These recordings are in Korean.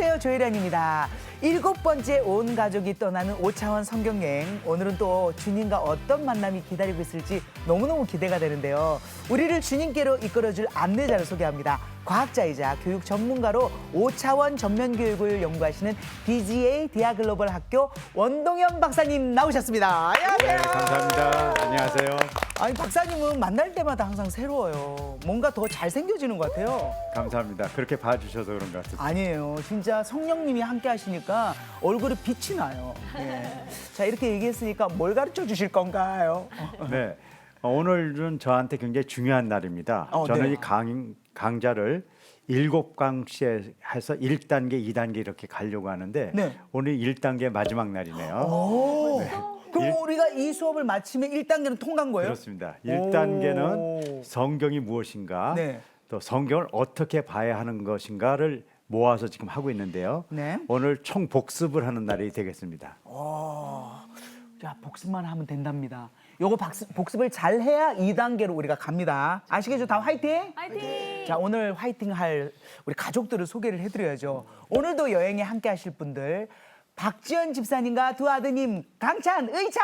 안녕하세요, 조혜련입니다. 7번째 온 가족이 떠나는 5차원 성경여행. 오늘은 또 주님과 어떤 만남이 기다리고 있을지 너무너무 기대가 되는데요. 우리를 주님께로 이끌어줄 안내자를 소개합니다. 과학자이자 교육 전문가로 5차원 전면 교육을 연구하시는 BGA 디아글로벌 학교 원동현 박사님 나오셨습니다. 안녕하세요. 네, 감사합니다. 안녕하세요. 아니, 박사님은 만날 때마다 항상 새로워요. 뭔가 더 잘생겨지는 것 같아요. 감사합니다. 그렇게 봐주셔서 그런 것 같습니다. 아니에요. 진짜 성령님이 함께 하시니까 얼굴에 빛이 나요. 예. 자, 이렇게 얘기했으니까 뭘 가르쳐 주실 건가요? 네, 오늘은 저한테 굉장히 중요한 날입니다. 저는 네. 이 강좌를 7강씩 해서 1단계, 2단계 이렇게 가려고 하는데 네. 오늘 1단계 마지막 날이네요. 오. 그럼 우리가 이 수업을 마치면 1단계는 통과한 거예요? 그렇습니다. 1단계는 성경이 무엇인가, 네. 또 성경을 어떻게 봐야 하는 것인가를 모아서 지금 하고 있는데요. 네. 오늘 총 복습을 하는 날이 되겠습니다. 자, 복습만 하면 된답니다. 요거 복습을 잘 해야 2단계로 우리가 갑니다. 아시겠죠? 다 화이팅! 화이팅! 자, 오늘 화이팅 할 우리 가족들을 소개를 해드려야죠. 오늘도 여행에 함께 하실 분들, 박지연 집사님과 두 아드님, 강찬, 의찬!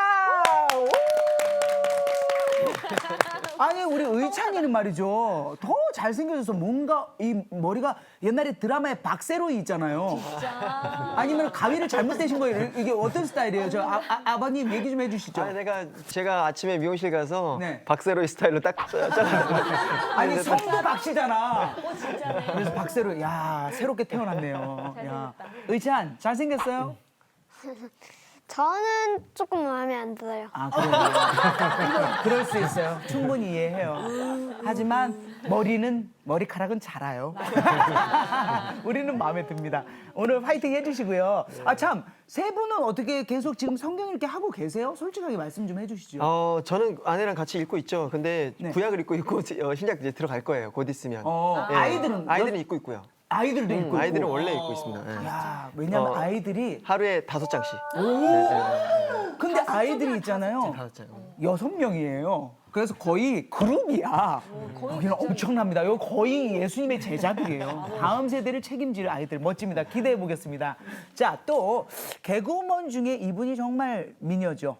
아니, 우리 의찬이는 말이죠. 더 잘생겨져서 뭔가 이 머리가 옛날에 드라마에 박세로이 있잖아요. 진짜. 아니면 가위를 잘못 대신 거예요. 이게 어떤 스타일이에요? 저 아버님 얘기 좀 해주시죠. 제가 아침에 미용실 가서 네. 박세로이 스타일로 딱 잘랐어요. 아니, 성도 박씨잖아. 진짜네. 그래서 박세로, 야, 새롭게 태어났네요. 야, 의찬 잘생겼어요? 저는 조금 마음에 안 들어요. 아, 그래요? 그럴 수 있어요. 충분히 이해해요. 하지만 머리카락은 자라요. 우리는 마음에 듭니다. 오늘 화이팅 해주시고요. 아, 참, 세 분은 어떻게 계속 지금 성경 읽기 하고 계세요? 솔직하게 말씀 좀 해주시죠. 저는 아내랑 같이 읽고 있죠. 근데 네. 구약을 읽고 있고 신약 이제 들어갈 거예요. 곧 있으면. 예. 아이들은 읽고 있고요. 아이들도 읽고 있고. 아이들은 원래 읽고 있습니다. 예. 야, 왜냐면 아이들이 하루에 5장씩. 근데 아이들이 있잖아요. 5장. 6명이에요. 그래서 거의 그룹이야. 거기는 엄청납니다. 이거 거의 예수님의 제자들이에요. 다음 세대를 책임질 아이들 멋집니다. 기대해 보겠습니다. 자, 또 개그우먼 중에 이분이 정말 미녀죠.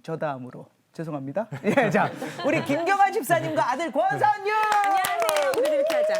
저 다음으로 죄송합니다. 예, 자, 우리 김경아 집사님과 아들 권선유. 안녕하세요. 우리도 이렇게 하자.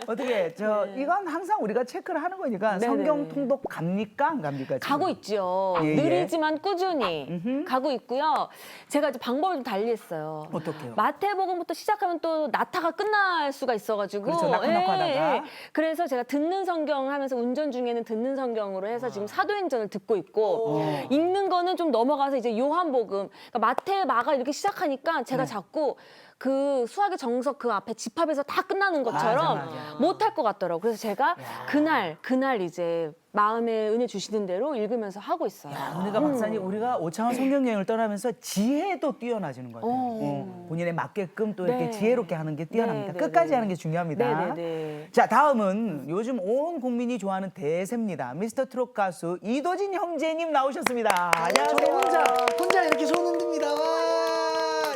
어떻게 이건 항상 우리가 체크를 하는 거니까 네네네. 성경 통독 갑니까 안 갑니까? 지금? 가고 있죠. 예, 예. 느리지만 꾸준히 가고 있고요. 제가 이제 방법을 좀 달리했어요. 어떻게요? 마태복음부터 시작하면 또 나타가 끝날 수가 있어가지고. 그렇죠. 낙하하다가. 그래서 제가 듣는 성경 하면서 운전 중에는 듣는 성경으로 해서 지금 사도행전을 듣고 있고 읽는 거는 좀 넘어가서 이제 요한복음, 그러니까 마태, 마가 이렇게 시작하니까 제가 자꾸 그 수학의 정석 그 앞에 집합에서 다 끝나는 것처럼 맞아. 못할 것 같더라고요. 그래서 제가 그날 이제 마음의 은혜 주시는 대로 읽으면서 하고 있어요. 은혜가 박사님, 우리가 5차원 성경여행을 떠나면서 지혜도 뛰어나지는 것 같아요. 본인에 맞게끔 또 이렇게 네. 지혜롭게 하는 게 뛰어납니다. 네, 끝까지 네. 하는 게 중요합니다. 네. 자, 다음은 요즘 온 국민이 좋아하는 대세입니다. 미스터 트롯 가수 이도진 형제님 나오셨습니다. 안녕하세요. 혼자 이렇게 손 흔듭니다.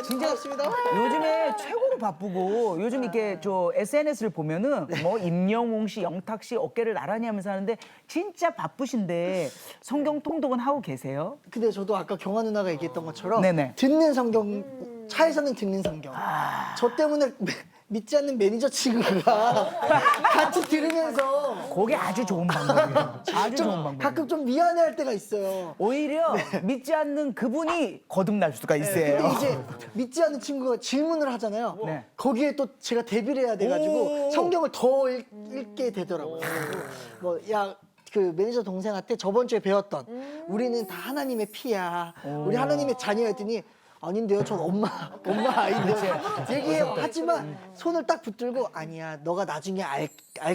진짜 반갑습니다. 요즘에 최고로 바쁘고 요즘 이렇게 저 SNS를 보면은 뭐 임영웅 씨, 영탁 씨 어깨를 나란히 하면서 하는데 진짜 바쁘신데 성경 통독은 하고 계세요? 근데 저도 아까 경화 누나가 얘기했던 것처럼 네네. 듣는 성경, 차에서는 듣는 성경. 저 때문에 믿지 않는 매니저 친구가 같이 들으면서 그게 아주 좋은 방법이에요. 아주 좋은 방법. 가끔 좀 미안해할 때가 있어요. 오히려 믿지 않는 그분이 거듭날 수가 있어요. 근데 이제 믿지 않는 친구가 질문을 하잖아요. 네. 거기에 또 제가 대비를 해야 돼가지고 오. 성경을 더 읽게 되더라고요. 그 매니저 동생한테 저번 주에 배웠던 우리는 다 하나님의 피야. 우리 하나님의 자녀였더니 아닌데요, 전 엄마 아이인데 얘기해요. 하지만 손을 딱 붙들고 아니야, 너가 나중에 알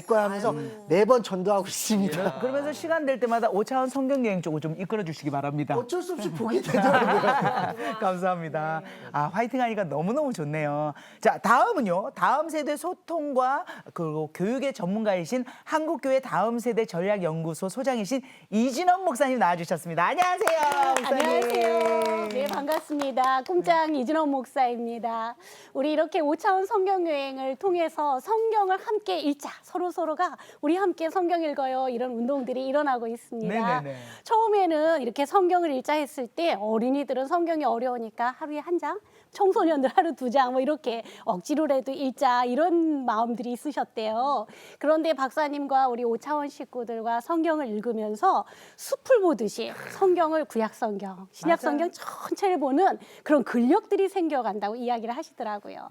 거야 하면서 매번 전도하고 있습니다. 그러면서 시간 될 때마다 5차원 성경여행 쪽을 좀 이끌어 주시기 바랍니다. 어쩔 수 없이 보게 되더라고요. 감사합니다. 아, 화이팅 하니까 너무너무 좋네요. 자, 다음은요. 다음 세대 소통과 그리고 교육의 전문가이신 한국교회 다음 세대 전략연구소 소장이신 이진원 목사님 나와주셨습니다. 안녕하세요, 목사님. 안녕하세요. 네, 반갑습니다. 반갑습니다. 꿈장 이준호 목사입니다. 우리 이렇게 5차원 성경 여행을 통해서 성경을 함께 읽자. 서로가 우리 함께 성경 읽어요. 이런 운동들이 일어나고 있습니다. 네네네. 처음에는 이렇게 성경을 읽자 했을 때 어린이들은 성경이 어려우니까 하루에 한 장, 청소년들 하루 2장 뭐 이렇게 억지로라도 읽자 이런 마음들이 있으셨대요. 그런데 박사님과 우리 5차원 식구들과 성경을 읽으면서 숲을 보듯이 성경을 구약 성경, 신약 성경 전체를 보는 그런 근력들이 생겨간다고 이야기를 하시더라고요.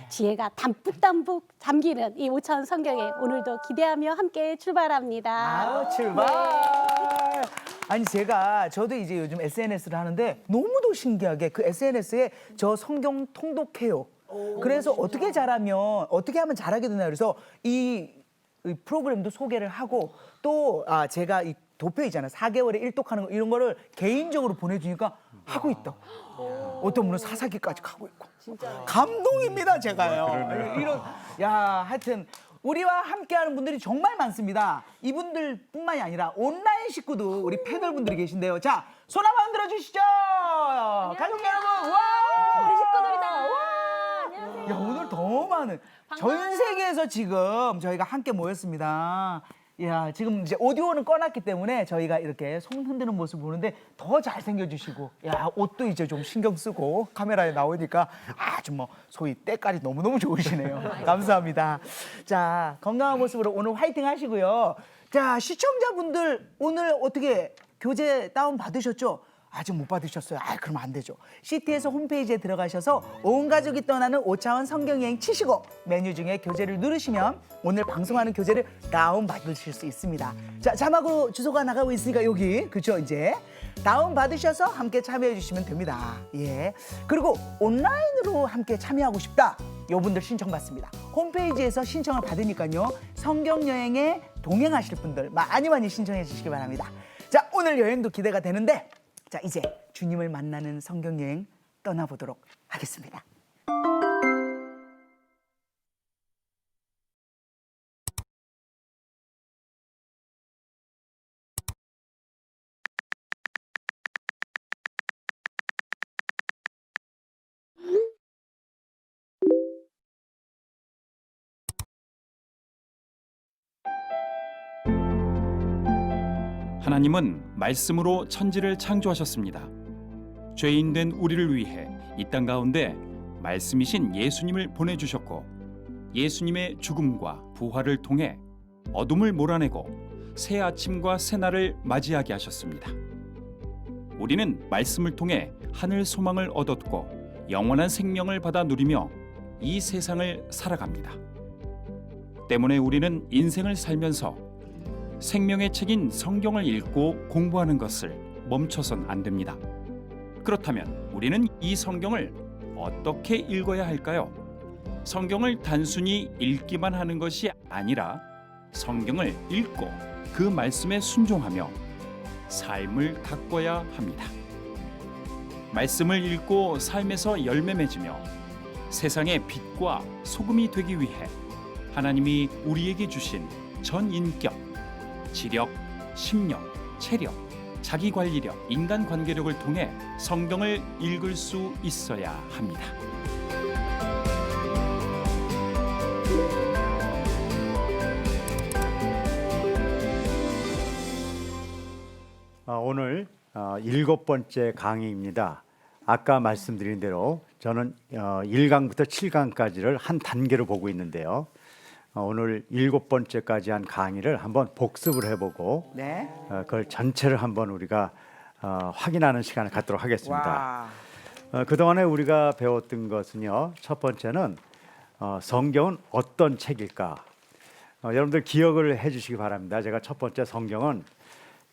지혜가 담뿍담뿍 담기는 이 5차원 성경에 오늘도 기대하며 함께 출발합니다. 아우, 출발! 아니 저도 이제 요즘 SNS를 하는데 너무도 신기하게 그 SNS에 저 성경 통독해요. 그래서 어떻게 하면 잘하게 되나 그래서 이 프로그램도 소개를 하고 또 제가 이 도표 있잖아요. 4개월에 1독하는 거 이런 거를 개인적으로 보내주니까 하고 있다. 어떤 분은 사사기까지 가고 있고. 감동입니다, 제가요. 하여튼 우리와 함께하는 분들이 정말 많습니다. 이분들뿐만이 아니라 온라인 식구도 우리 패널분들이 계신데요. 자, 손 한번 흔들어 주시죠. 가족 여러분, 와! 우리 식구들이다. 와, 안녕하세요. 야, 오늘 더 많은 전 세계에서 지금 저희가 함께 모였습니다. 야, 지금 이제 오디오는 꺼놨기 때문에 저희가 이렇게 손 흔드는 모습 보는데 더 잘생겨 주시고, 야, 옷도 이제 좀 신경 쓰고 카메라에 나오니까 아주 뭐 소위 때깔이 너무너무 좋으시네요. 감사합니다. 자, 건강한 모습으로 오늘 화이팅 하시고요. 자, 시청자분들 오늘 어떻게 교재 다운 받으셨죠? 아직 못 받으셨어요. 그러면 안 되죠. CTS 홈페이지에 들어가셔서 온 가족이 떠나는 5차원 성경여행 치시고 메뉴 중에 교재를 누르시면 오늘 방송하는 교재를 다운 받으실 수 있습니다. 자, 자막으로 주소가 나가고 있으니까 여기 그죠 이제 다운 받으셔서 함께 참여해 주시면 됩니다. 예. 그리고 온라인으로 함께 참여하고 싶다. 요분들 신청 받습니다. 홈페이지에서 신청을 받으니까요. 성경여행에 동행하실 분들 많이 신청해 주시기 바랍니다. 자, 오늘 여행도 기대가 되는데 자, 이제 주님을 만나는 성경여행 떠나보도록 하겠습니다. 하나님은 말씀으로 천지를 창조하셨습니다. 죄인된 우리를 위해 이 땅 가운데 말씀이신 예수님을 보내주셨고 예수님의 죽음과 부활을 통해 어둠을 몰아내고 새 아침과 새 날을 맞이하게 하셨습니다. 우리는 말씀을 통해 하늘 소망을 얻었고 영원한 생명을 받아 누리며 이 세상을 살아갑니다. 때문에 우리는 인생을 살면서 생명의 책인 성경을 읽고 공부하는 것을 멈춰선 안 됩니다. 그렇다면 우리는 이 성경을 어떻게 읽어야 할까요? 성경을 단순히 읽기만 하는 것이 아니라 성경을 읽고 그 말씀에 순종하며 삶을 가꿔야 합니다. 말씀을 읽고 삶에서 열매 맺으며 세상의 빛과 소금이 되기 위해 하나님이 우리에게 주신 전인격 지력, 심력, 체력, 자기관리력, 인간관계력을 통해 성경을 읽을 수 있어야 합니다. 오늘 7번째 강의입니다. 아까 말씀드린 대로 저는 1강부터 7강까지를 한 단계로 보고 있는데요. 오늘 7번째까지 한 강의를 한번 복습을 해보고 네. 그걸 전체를 한번 우리가 확인하는 시간을 갖도록 하겠습니다. 그동안에 우리가 배웠던 것은요. 첫 번째는 성경은 어떤 책일까? 여러분들 기억을 해주시기 바랍니다. 제가 첫 번째 성경은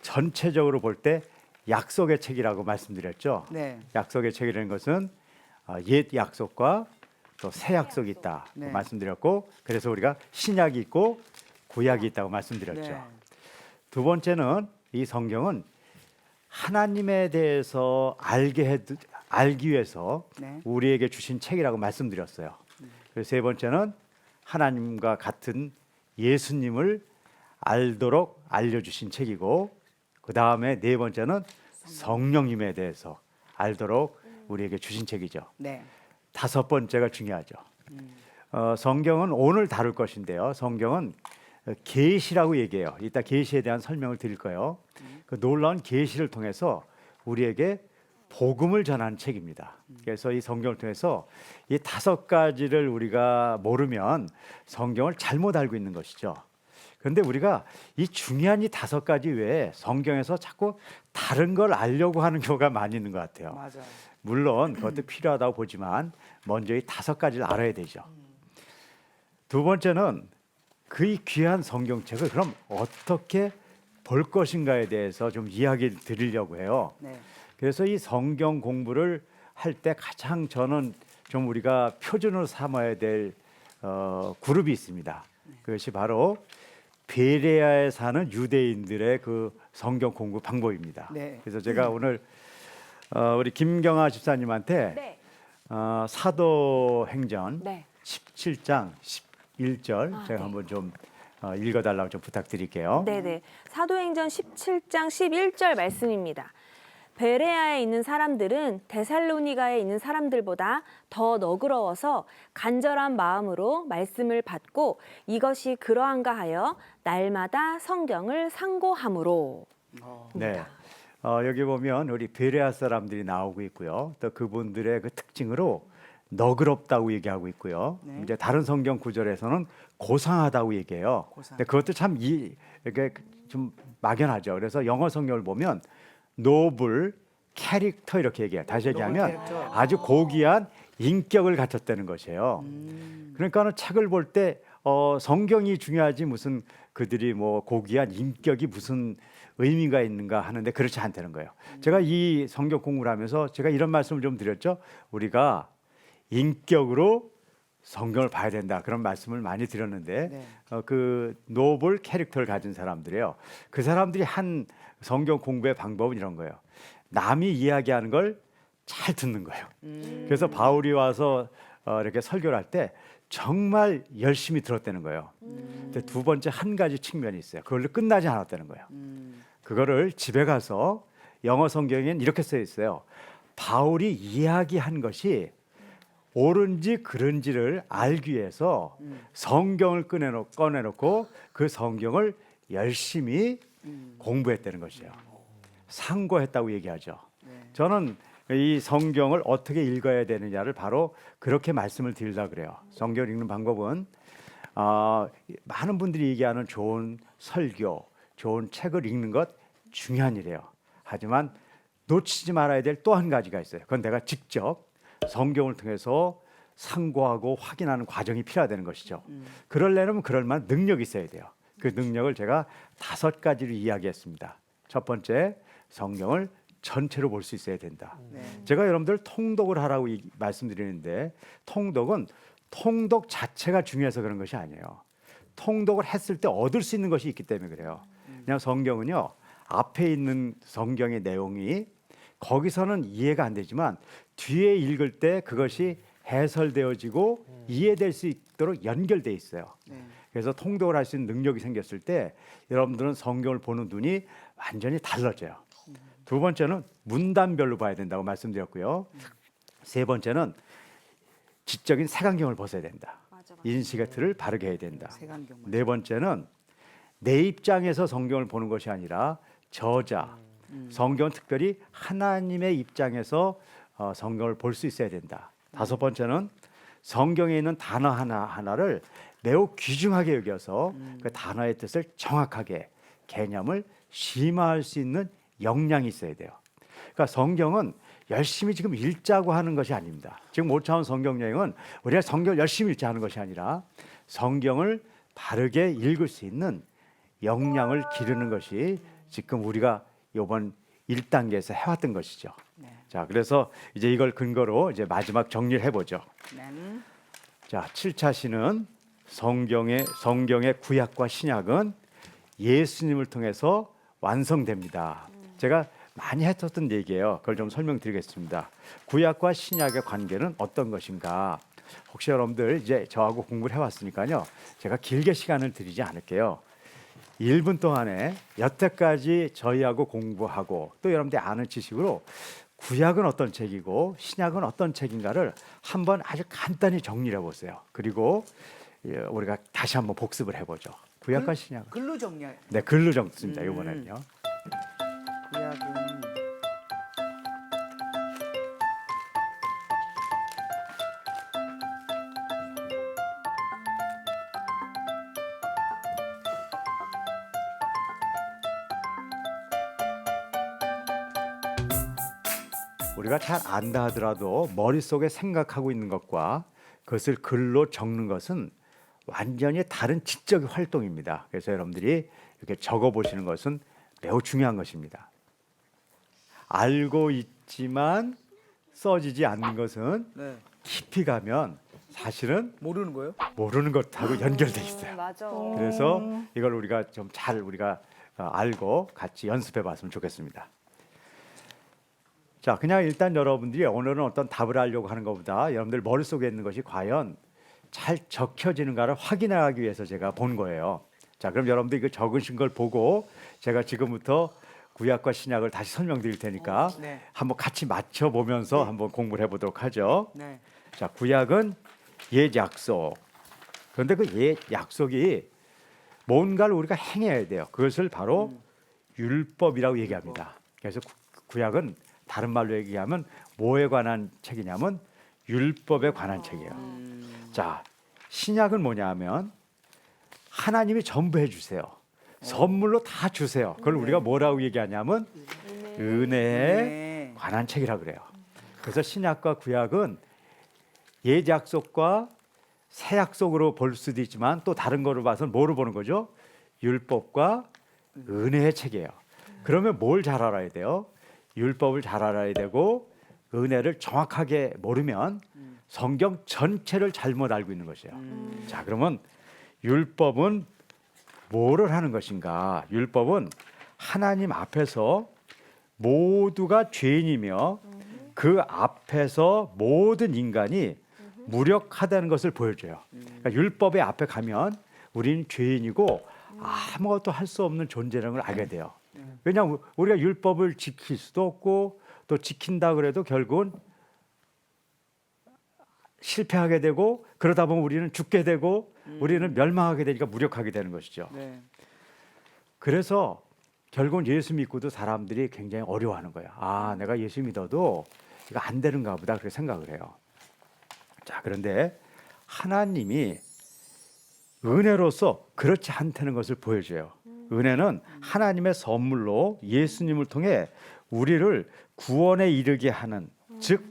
전체적으로 볼 때 약속의 책이라고 말씀드렸죠. 네. 약속의 책이라는 것은 옛 약속과 또 새 약속이 있다 네. 말씀드렸고 그래서 우리가 신약이 있고 구약이 있다고 말씀드렸죠. 네. 두 번째는 이 성경은 하나님에 대해서 알기 위해서 네. 우리에게 주신 책이라고 말씀드렸어요. 그래서 세 번째는 하나님과 같은 예수님을 알도록 알려주신 책이고 그 다음에 네 번째는 성령님에 대해서 알도록 우리에게 주신 책이죠. 네. 다섯 번째가 중요하죠. 성경은 오늘 다룰 것인데요. 성경은 계시라고 얘기해요. 이따 계시에 대한 설명을 드릴 거예요. 그 놀라운 계시를 통해서 우리에게 복음을 전하는 책입니다. 그래서 이 성경을 통해서 이 다섯 가지를 우리가 모르면 성경을 잘못 알고 있는 것이죠. 그런데 우리가 이 중요한 이 다섯 가지 외에 성경에서 자꾸 다른 걸 알려고 하는 경우가 많이 있는 것 같아요. 맞아요. 물론 그것도 필요하다고 보지만 먼저 이 다섯 가지를 알아야 되죠. 두 번째는 그 이 귀한 성경책을 그럼 어떻게 볼 것인가에 대해서 좀 이야기 드리려고 해요. 네. 그래서 이 성경 공부를 할 때 가장 저는 좀 우리가 표준으로 삼아야 될 그룹이 있습니다. 그것이 바로 베레아에 사는 유대인들의 그 성경 공부 방법입니다. 네. 그래서 제가 오늘 우리 김경아 집사님한테 네. 사도행전 네. 17장 11절 제가 네. 한번 좀 읽어달라고 좀 부탁드릴게요. 네네. 사도행전 17장 11절 말씀입니다. 베레아에 있는 사람들은 데살로니가에 있는 사람들보다 더 너그러워서 간절한 마음으로 말씀을 받고 이것이 그러한가 하여 날마다 성경을 상고함으로. 네. 여기 보면 우리 베레아 사람들이 나오고 있고요. 또 그분들의 그 특징으로 너그럽다고 얘기하고 있고요. 네. 이제 다른 성경 구절에서는 고상하다고 얘기해요. 고상. 근데 그것도 참 이게 좀 막연하죠. 그래서 영어 성경을 보면 노블 캐릭터 이렇게 얘기해요. 다시 얘기하면 캐릭터. 아주 고귀한 인격을 갖췄다는 것이에요. 그러니까는 책을 볼 때 성경이 중요하지 무슨 그들이 뭐 고귀한 인격이 무슨 의미가 있는가 하는데 그렇지 않다는 거예요. 제가 이 성경 공부를 하면서 제가 이런 말씀을 좀 드렸죠. 우리가 인격으로 성경을 봐야 된다 그런 말씀을 많이 드렸는데 네. 그 노블 캐릭터를 가진 사람들이에요. 그 사람들이 한 성경 공부의 방법은 이런 거예요. 남이 이야기하는 걸 잘 듣는 거예요. 그래서 바울이 와서 이렇게 설교를 할 때 정말 열심히 들었다는 거예요. 근데 두 번째 한 가지 측면이 있어요. 그걸로 끝나지 않았다는 거예요. 그거를 집에 가서 영어 성경에는 이렇게 써 있어요. 바울이 이야기한 것이 옳은지 그른지를 알기 위해서 성경을 꺼내놓고 그 성경을 열심히 공부했다는 것이에요. 상고했다고 얘기하죠. 저는 이 성경을 어떻게 읽어야 되느냐를 바로 그렇게 말씀을 드리려고 그래요. 성경을 읽는 방법은 많은 분들이 얘기하는 좋은 설교, 좋은 책을 읽는 것 중요한 일이에요. 하지만 놓치지 말아야 될 또 한 가지가 있어요. 그건 내가 직접 성경을 통해서 상고하고 확인하는 과정이 필요하다는 것이죠. 그러려면 그럴 만한 능력이 있어야 돼요. 그 능력을 제가 다섯 가지로 이야기했습니다. 첫 번째, 성경을 전체로 볼 수 있어야 된다. 제가 여러분들 통독을 하라고 말씀드리는데 통독은 통독 자체가 중요해서 그런 것이 아니에요. 통독을 했을 때 얻을 수 있는 것이 있기 때문에 그래요. 그냥 성경은요. 앞에 있는 성경의 내용이 거기서는 이해가 안 되지만 뒤에 읽을 때 그것이 해설되어지고 이해될 수 있도록 연결돼 있어요. 그래서 통독을 할 수 있는 능력이 생겼을 때 여러분들은 성경을 보는 눈이 완전히 달라져요. 두 번째는 문단별로 봐야 된다고 말씀드렸고요. 세 번째는 지적인 색안경을 벗어야 된다. 인식의 틀을 바르게 해야 된다. 색안경. 네 번째는 내 입장에서 성경을 보는 것이 아니라 저자, 성경은 특별히 하나님의 입장에서 성경을 볼 수 있어야 된다. 다섯 번째는 성경에 있는 단어 하나하나를 매우 귀중하게 여겨서 그 단어의 뜻을 정확하게 개념을 심화할 수 있는 역량이 있어야 돼요. 그러니까 성경은 열심히 지금 읽자고 하는 것이 아닙니다. 지금 5차원 성경 여행은 우리가 성경을 열심히 읽자는 것이 아니라 성경을 바르게 읽을 수 있는 역량을 기르는 것이 지금 우리가 이번 1단계에서 해왔던 것이죠. 자, 그래서 이제 이걸 근거로 이제 마지막 정리를 해보죠. 자, 7차 시는 성경의 구약과 신약은 예수님을 통해서 완성됩니다. 제가 많이 했었던 얘기예요. 그걸 좀 설명드리겠습니다. 구약과 신약의 관계는 어떤 것인가? 혹시 여러분들 이제 저하고 공부를 해왔으니까요. 제가 길게 시간을 드리지 않을게요. 1분 동안에 여태까지 저희하고 공부하고 또 여러분들이 아는 지식으로 구약은 어떤 책이고 신약은 어떤 책인가를 한번 아주 간단히 정리해 보세요. 그리고 우리가 다시 한번 복습을 해보죠. 구약과 신약. 글로 정리해. 네, 글로 적습니다. 이번에는요. 구약은 우리가 잘 안다 하더라도 머릿속에 생각하고 있는 것과 그것을 글로 적는 것은 완전히 다른 지적 활동입니다. 그래서 여러분들이 이렇게 적어 보시는 것은 매우 중요한 것입니다. 알고 있지만 써지지 않는 것은 네. 깊이 가면 사실은 모르는 거예요? 모르는 것하고 연결돼 있어요. 맞아. 그래서 이걸 우리가 좀 잘 우리가 알고 같이 연습해 봤으면 좋겠습니다. 자, 그냥 일단 여러분들이 오늘은 어떤 답을 하려고 하는 것보다 여러분들 머릿속에 있는 것이 과연 잘 적혀지는가를 확인하기 위해서 제가 본 거예요. 자, 그럼 여러분들 이거 적으신 걸 보고 제가 지금부터 구약과 신약을 다시 설명드릴 테니까 네. 한번 같이 맞춰 보면서 한번 공부를 해보도록 하죠. 네. 자, 구약은 옛 약속. 그런데 그 옛 약속이 뭔가를 우리가 행해야 돼요. 그것을 바로 율법이라고 얘기합니다. 그래서 구약은 다른 말로 얘기하면 뭐에 관한 책이냐면 율법에 관한 책이에요. 자, 신약은 뭐냐면 하나님이 전부 해주세요. 선물로 다 주세요. 그걸 우리가 뭐라고 얘기하냐면 은혜에 네. 관한 책이라고 그래요. 그래서 신약과 구약은 옛 약속과 새 약속으로 볼 수도 있지만 또 다른 거로 봐서는 뭐로 보는 거죠? 율법과 은혜의 책이에요. 그러면 뭘 잘 알아야 돼요? 율법을 잘 알아야 되고 은혜를 정확하게 모르면 성경 전체를 잘못 알고 있는 것이에요. 자, 그러면 율법은 뭐를 하는 것인가? 율법은 하나님 앞에서 모두가 죄인이며 그 앞에서 모든 인간이 무력하다는 것을 보여줘요. 그러니까 율법의 앞에 가면 우리는 죄인이고 아무것도 할 수 없는 존재라는 걸 알게 돼요. 왜냐하면 우리가 율법을 지킬 수도 없고 또 지킨다 그래도 결국은 실패하게 되고 그러다 보면 우리는 죽게 되고 우리는 멸망하게 되니까 무력하게 되는 것이죠. 네. 그래서 결국은 예수 믿고도 사람들이 굉장히 어려워하는 거예요. 아, 내가 예수 믿어도 이거 안 되는가 보다 그렇게 생각을 해요. 자, 그런데 하나님이 은혜로서 그렇지 않다는 것을 보여줘요. 은혜는 하나님의 선물로 예수님을 통해 우리를 구원에 이르게 하는, 즉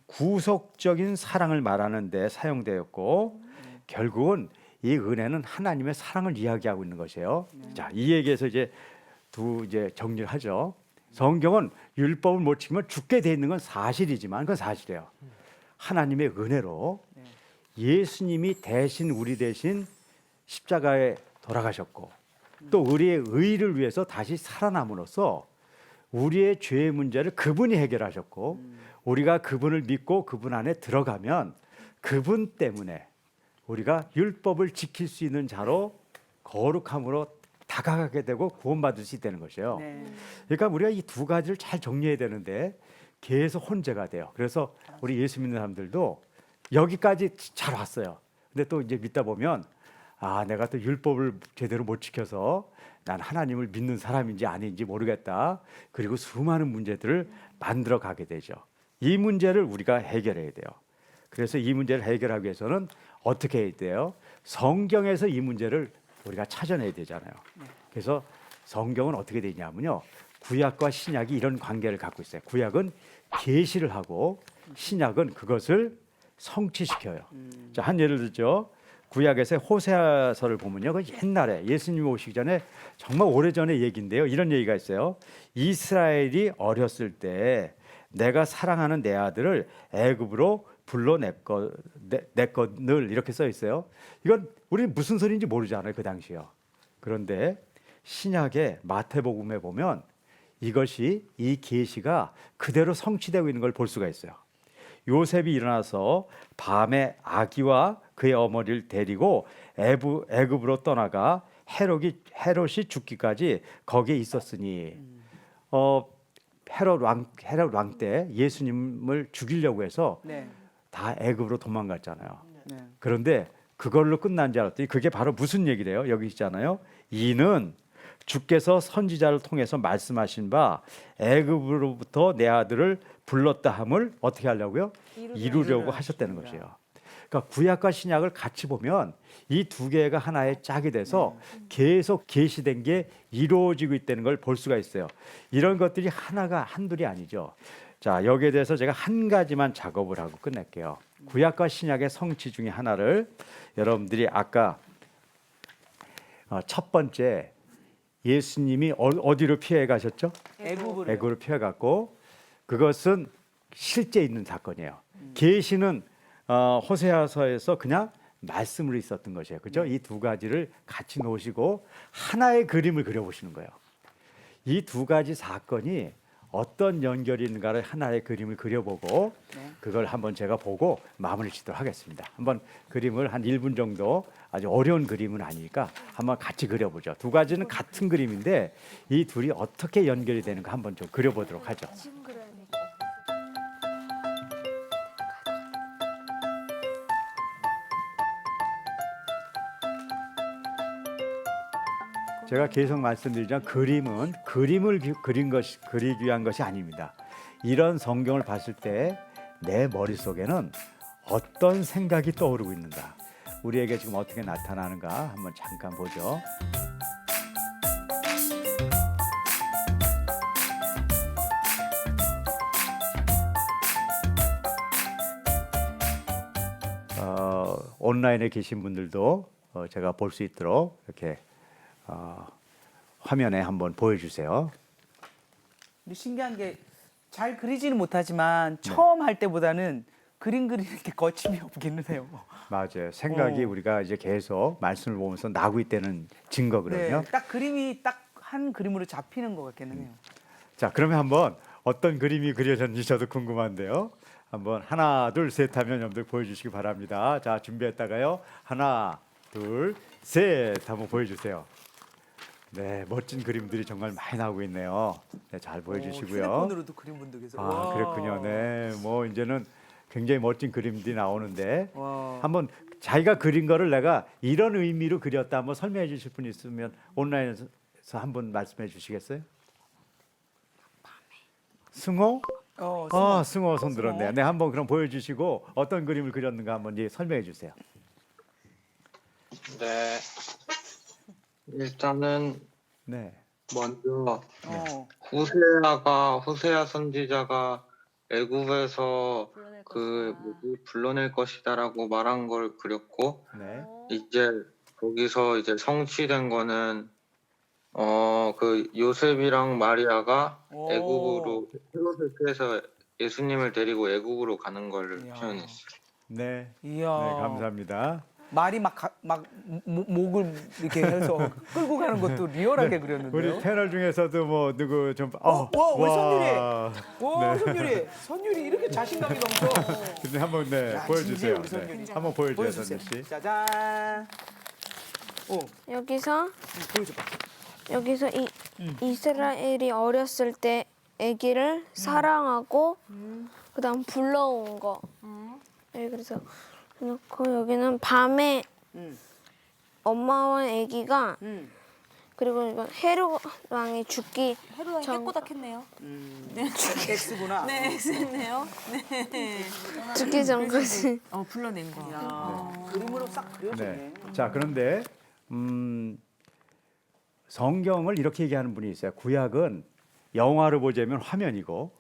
구속적인 사랑을 말하는 데 사용되었고 결국은 이 은혜는 하나님의 사랑을 이야기하고 있는 것이에요. 자, 이 얘기에서 이제 정리를 하죠. 성경은 율법을 못 지키면 죽게 돼 있는 건 사실이지만 그건 사실이에요. 하나님의 은혜로 예수님이 대신 우리 대신 십자가에 돌아가셨고 또 우리의 의를 위해서 다시 살아남으로써 우리의 죄의 문제를 그분이 해결하셨고 우리가 그분을 믿고 그분 안에 들어가면 그분 때문에 우리가 율법을 지킬 수 있는 자로 거룩함으로 다가가게 되고 구원받을 수 있다는 것이에요. 네. 그러니까 우리가 이 두 가지를 잘 정리해야 되는데 계속 혼재가 돼요. 그래서 우리 예수 믿는 사람들도 여기까지 잘 왔어요. 근데 또 이제 믿다 보면 아, 내가 또 율법을 제대로 못 지켜서 난 하나님을 믿는 사람인지 아닌지 모르겠다. 그리고 수많은 문제들을 만들어 가게 되죠. 이 문제를 우리가 해결해야 돼요. 그래서 이 문제를 해결하기 위해서는 어떻게 해야 돼요? 성경에서 이 문제를 우리가 찾아내야 되잖아요. 그래서 성경은 어떻게 되냐면요. 구약과 신약이 이런 관계를 갖고 있어요. 구약은 계시를 하고 신약은 그것을 성취시켜요. 자, 한 예를 들죠. 구약에서 호세아서를 보면요. 그 옛날에 예수님 오시기 전에 정말 오래전의 얘기인데요. 이런 얘기가 있어요. 이스라엘이 어렸을 때 내가 사랑하는 내 아들을 애굽으로 불러냈거늘 이렇게 써 있어요. 이건 우리는 무슨 소리인지 모르잖아요. 그 당시요. 그런데 신약의 마태복음에 보면 이것이 이 계시가 그대로 성취되고 있는 걸 볼 수가 있어요. 요셉이 일어나서 밤에 아기와 그의 어머니를 데리고 애굽으로 떠나가 헤롯이 죽기까지 거기에 있었으니 헤롯 왕 때 예수님을 죽이려고 해서 네. 다 애굽으로 도망갔잖아요. 네. 그런데 그걸로 끝난 줄 알았더니 그게 바로 무슨 얘기래요? 여기 있잖아요. 이는 주께서 선지자를 통해서 말씀하신 바 애굽으로부터 내 아들을 불렀다 함을 어떻게 하려고요? 이루려고 하셨다는 것이에요. 그러니까 구약과 신약을 같이 보면 이 두 개가 하나의 짝이 돼서 계속 계시된 게 이루어지고 있다는 걸 볼 수가 있어요. 이런 것들이 하나가 한둘이 아니죠. 자, 여기에 대해서 제가 한 가지만 작업을 하고 끝낼게요. 구약과 신약의 성취 중에 하나를 여러분들이 아까 첫 번째 예수님이 어디로 피해 가셨죠? 애굽으로. 애굽으로 피해 갔고 그것은 실제 있는 사건이에요. 계시는 호세아서에서 그냥 말씀으로 있었던 것이에요. 그죠? 이 두 가지를 같이 놓으시고 하나의 그림을 그려보시는 거예요. 이 두 가지 사건이 어떤 연결이 있는가를 하나의 그림을 그려보고 그걸 한번 제가 보고 마무리 짓도록 하겠습니다. 한번 그림을 한 1분 정도 아주 어려운 그림은 아니니까 한번 같이 그려보죠. 두 가지는 같은 그림인데 이 둘이 어떻게 연결이 되는가 한번 좀 그려보도록 하죠. 제가 계속 말씀드리지만 그림은 그림을 그리기 위한 것이 아닙니다. 이런 성경을 봤을 때 내 머릿속에는 어떤 생각이 떠오르고 있는가, 우리에게 지금 어떻게 나타나는가 한번 잠깐 보죠. 온라인에 계신 분들도 제가 볼 수 있도록 이렇게 화면에 한번 보여주세요. 근데 신기한 게 잘 그리지는 못하지만 처음 할 때보다는 그림 그리는 게 거침이 없기는 해요. 맞아요. 생각이 우리가 이제 계속 말씀을 보면서 나고 있다는 증거거든요. 네, 딱 그림이 딱 한 그림으로 잡히는 것 같기는 해요. 자, 그러면 한번 어떤 그림이 그려졌는지 저도 궁금한데요. 한번 하나, 둘, 셋 하면 여러분들 보여주시기 바랍니다. 자, 준비했다가요. 하나, 둘, 셋 한번 보여주세요. 네, 멋진 그림들이 정말 많이 나오고 있네요. 네, 잘 보여주시고요. 휴대폰으로도 그린 분도 계세요. 아, 그렇군요. 네, 뭐 이제는 굉장히 멋진 그림들이 나오는데 와. 한번 자기가 그린 거를 내가 이런 의미로 그렸다 한번 설명해 주실 분 있으면 온라인에서 한번 말씀해 주시겠어요? 승호? 승호 손 들었네요. 네, 한번 그럼 보여주시고 어떤 그림을 그렸는가 한번 설명해 주세요. 네. 일단은 네, 먼저 어. 호세아 선지자가 애굽에서 불러낼 것이다라고 말한 걸 그렸고, 네, 이제 거기서 이제 성취된 거는 그 요셉이랑 마리아가 오. 애굽으로 헤롯을 피해서 예수님을 데리고 애굽으로 가는 걸 이야. 표현했어요. 네, 이야. 네, 감사합니다. 말이 막 목을 이렇게 해서 끌고 가는 것도 리얼하게 우리 그렸는데요. 패널 중에서도 뭐 누구 좀 우리 선율이. 와, 와, 선율이 이렇게 자신감이 넘쳐. 근데 한번 네 야, 보여주세요. 진지해, 우리 선율이. 네, 한번 보여주세요, 보여주세요. 선율 씨. 짜잔. 여기서 보여줘봐. 여기서 이스라엘이 어렸을 때 아기를 사랑하고 그다음 불러온 거. 네, 그래서 놓고 여기는 밤에 엄마와 아기가 그리고 이건 헤롯 왕이 죽기 헤로왕이 전- 깨꼬닥했네요. X구나. 네, X했네요. 죽기 전까지 불러낸 거. 야, 그림으로 싹 그려지네. 네. 자, 그런데 성경을 이렇게 얘기하는 분이 있어요. 구약은 영화로 보자면 화면이고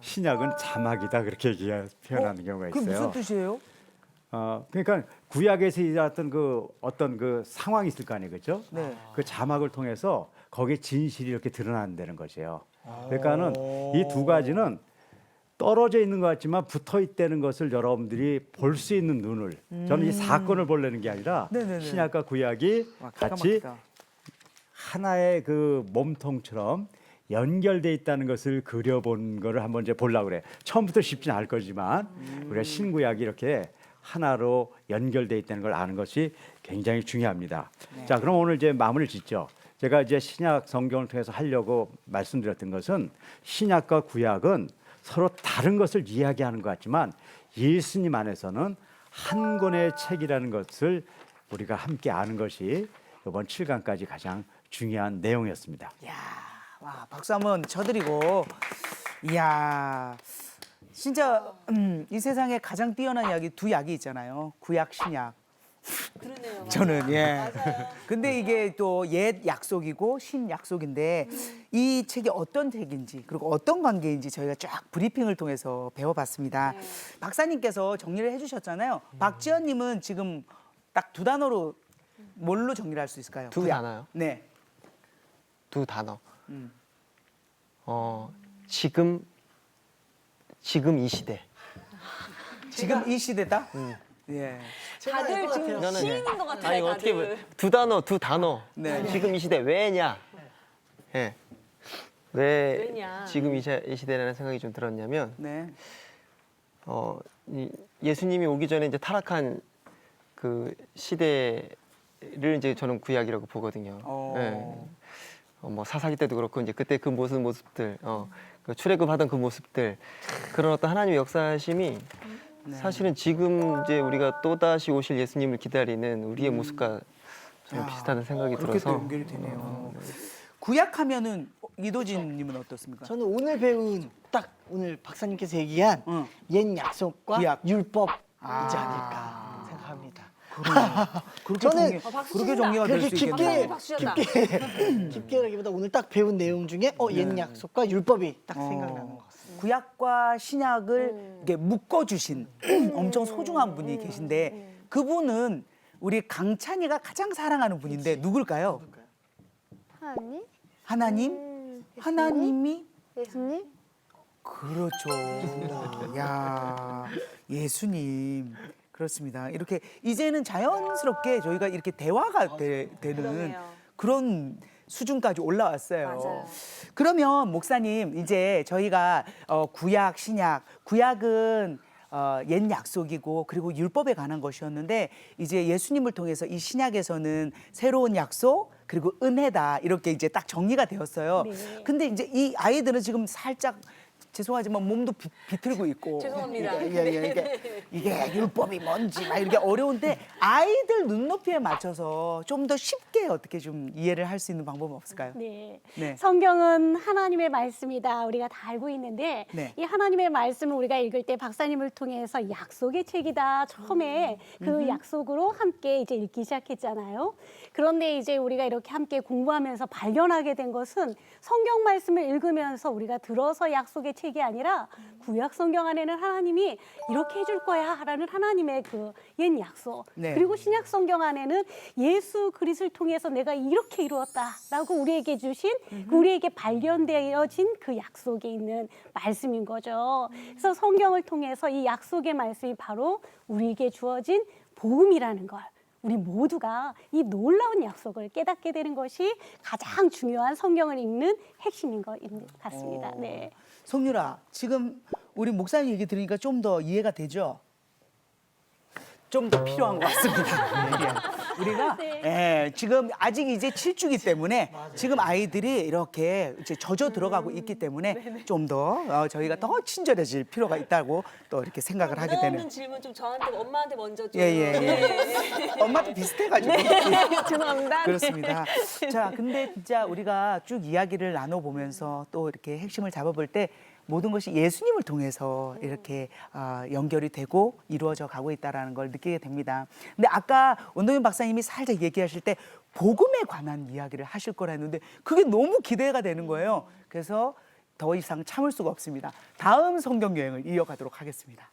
신약은 자막이다 그렇게 표현하는 경우가 그게 있어요. 무슨 뜻이에요? 그러니까 구약에서 일어났던 그 어떤 그 상황이 있을 거 아니에요, 그렇죠? 네. 그 자막을 통해서 거기에 진실이 이렇게 드러난다는 것이에요. 그러니까는 이 두 가지는 떨어져 있는 것 같지만 붙어 있다는 것을 여러분들이 볼 수 있는 눈을 저는 이 사건을 보려는 게 아니라 네네네. 신약과 구약이 와, 기가 같이 막히다. 하나의 그 몸통처럼 연결돼 있다는 것을 그려본 거를 한번 이제 보려고 그래. 처음부터 쉽진 않을 거지만 우리가 신구약이 이렇게 하나로 연결돼 있다는 걸 아는 것이 굉장히 중요합니다. 자, 그럼 오늘 이제 마무리를 짓죠. 제가 이제 신약 성경을 통해서 하려고 말씀드렸던 것은 신약과 구약은 서로 다른 것을 이야기하는 것 같지만 예수님 안에서는 한 권의 책이라는 것을 우리가 함께 아는 것이 이번 7강까지 가장 중요한 내용이었습니다. 이야, 와, 박수 한번 쳐드리고, 이야, 진짜 이 세상에 가장 뛰어난 약이 두 약이 있잖아요. 구약, 신약. 그러네요. 저는 예. 근데 이게 또 옛 약속이고 신 약속인데 이 책이 어떤 책인지 그리고 어떤 관계인지 저희가 쫙 브리핑을 통해서 배워봤습니다. 박사님께서 정리를 해주셨잖아요. 박지현님은 지금 딱 두 단어로 뭘로 정리를 할 수 있을까요? 두 단어요? 네. 두 단어. 지금 이 시대. 지금 이 시대다? 예. 다들 지금 이거는 시인인 것 같아요. 아니 어떻게 다들. 두 단어. 네. 지금 이 시대 왜냐? 예. 왜 왜냐? 지금 이 시대라는 생각이 좀 들었냐면 네. 예수님이 오기 전에 이제 타락한 그 시대를 이제 저는 구약이라고 보거든요. 뭐 사사기 때도 그렇고 이제 그때 그 모습들, 그 출애굽하던 그 모습들, 그런 어떤 하나님의 역사심이 사실은 지금 이제 우리가 또 다시 오실 예수님을 기다리는 우리의 모습과 좀 비슷하다는 생각이 그렇게 들어서 또 연결이 되네요. 구약하면은 이도진님은 어떻습니까? 저는 오늘 배운 딱 오늘 박사님께서 얘기한 옛 약속과 구약. 율법이지 않을까 생각합니다. 그렇게 저는 그렇게 정리가 될 수 그렇게 있겠네요. 깊게라기보다 오늘 딱 배운 내용 중에 옛 약속과 율법이 딱 생각나는 것 같습니다. 구약과 신약을 이렇게 묶어주신 엄청 소중한 분이 계신데 그분은 우리 강찬이가 가장 사랑하는 분인데 누굴까요? 하나님? 하나님? 하나님이? 예수님? 그렇죠. 야, 예수님. 그렇습니다. 이렇게 이제는 자연스럽게 저희가 이렇게 대화가 되는 그러네요. 그런 수준까지 올라왔어요. 맞아요. 그러면 목사님 이제 저희가 구약, 신약, 구약은 옛 약속이고 그리고 율법에 관한 것이었는데 이제 예수님을 통해서 이 신약에서는 새로운 약속 그리고 은혜다 이렇게 이제 딱 정리가 되었어요. 네. 근데 이제 이 아이들은 지금 살짝 죄송하지만 몸도 비틀고 있고 죄송합니다. 이게 율법이 뭔지 막 이렇게 어려운데 아이들 눈높이에 맞춰서 좀 더 쉽게 어떻게 좀 이해를 할 수 있는 방법은 없을까요? 네. 네. 성경은 하나님의 말씀이다. 우리가 다 알고 있는데 네. 이 하나님의 말씀을 우리가 읽을 때 박사님을 통해서 약속의 책이다. 처음에 그 약속으로 함께 이제 읽기 시작했잖아요. 그런데 이제 우리가 이렇게 함께 공부하면서 발견하게 된 것은 성경 말씀을 읽으면서 우리가 들어서 약속의 책이 아니라 구약 성경 안에는 하나님이 이렇게 해줄 거야라는 하나님의 그 옛 약속. 네. 그리고 신약 성경 안에는 예수 그리스도를 통해서 내가 이렇게 이루었다라고 우리에게 주신 우리에게 발견되어진 그 약속에 있는 말씀인 거죠. 그래서 성경을 통해서 이 약속의 말씀이 바로 우리에게 주어진 복음이라는 걸 우리 모두가 이 놀라운 약속을 깨닫게 되는 것이 가장 중요한 성경을 읽는 핵심인 것 같습니다. 네. 성유라, 지금 우리 목사님 얘기 들으니까 좀 더 이해가 되죠? 좀 더 필요한 것 같습니다. 우리가 지금 아직 이제 7주기 때문에 지금 아이들이 이렇게 이제 젖어 들어가고 있기 때문에 좀 더 저희가 더 친절해질 필요가 있다고 또 이렇게 생각을 하게 되는. 없는 질문 좀 저한테 엄마한테 먼저 좀. 엄마도 비슷해가지고. 죄송합니다. 그렇습니다. 자, 근데 진짜 우리가 쭉 이야기를 나눠보면서 또 이렇게 핵심을 잡아볼 때 모든 것이 예수님을 통해서 이렇게 연결이 되고 이루어져 가고 있다는 걸 느끼게 됩니다. 근데 아까 원동현 박사님이 살짝 얘기하실 때 복음에 관한 이야기를 하실 거라 했는데 그게 너무 기대가 되는 거예요. 그래서 더 이상 참을 수가 없습니다. 다음 성경 여행을 이어가도록 하겠습니다.